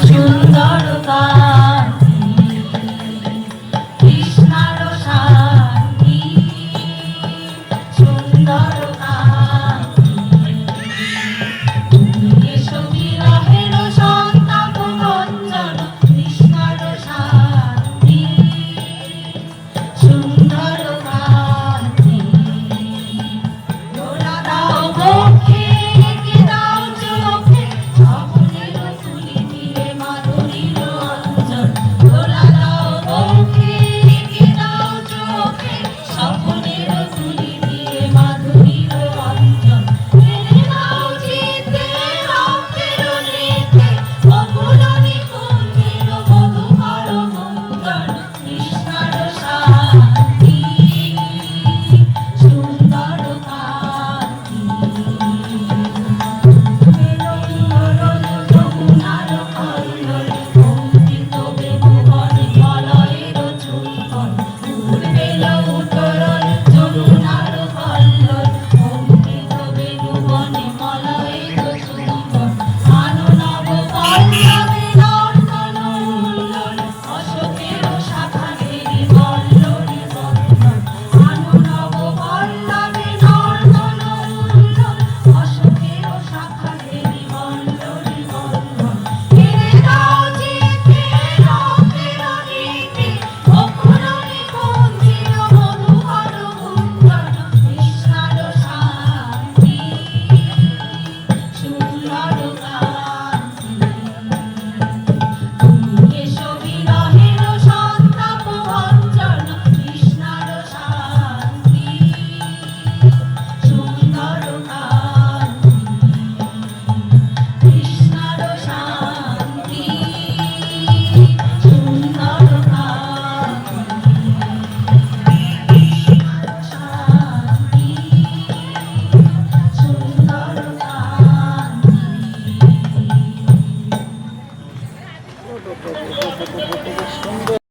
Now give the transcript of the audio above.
সুন্দর কান্তি কৃষ্ণার শান্তি সুন্দর কান্তি তুমি এসো বিরহের সন্তাপ ভঞ্জন কৃষ্ণার শান্তি সুন্দর কান্তি দোলা দাও বক্ষে কি দাও চোখে স্বপ্নের তুলি দিয়ে মাধুরীর অঞ্জন দোলা দাও বক্ষে কি দাও চোখে স্বপ্নের তুলি দিয়ে মাধুরীর অঞ্জন মেরে দাও চিত্তে রক্তের নৃত্যে অকুল নিকুঞ্জের মধুকর গুঞ্জন কৃষ্ণার শান্তি সুন্দর কান্তি মেরুন্দরন যমুনার কল্লোল অঙ্কিত বেণুবনে মলয়ের চুম্বন উর্বেল উত্তরণ যমুনার কল্লোল অঙ্কিত বেণুবনে মলয়ের চুম্বন আনো নব পল্লবে নর্তন উল্লোল অশোকের শাখা ঘেরি বল্লরী বন্ধন আনো নব পল্লবে নর্তন উল্লোল অশোকের শাখা ঘেরি বল্লরী বন্ধন ঘিরে দাও চিত্তে রক্তের নৃত্যে অকুল নিকুঞ্জের মধুকর গুঞ্জন কৃষ্ণার শান্তি সুন্দর কান্তি তুমি এসো বিরহের সন্তাপ ভঞ্জন কৃষ্ণার শান্তি সুন্দর কান্তি কৃষ্ণার শান্তি সুন্দর কান্তি শান্তি সুন্দর কান্তি সুন্দর।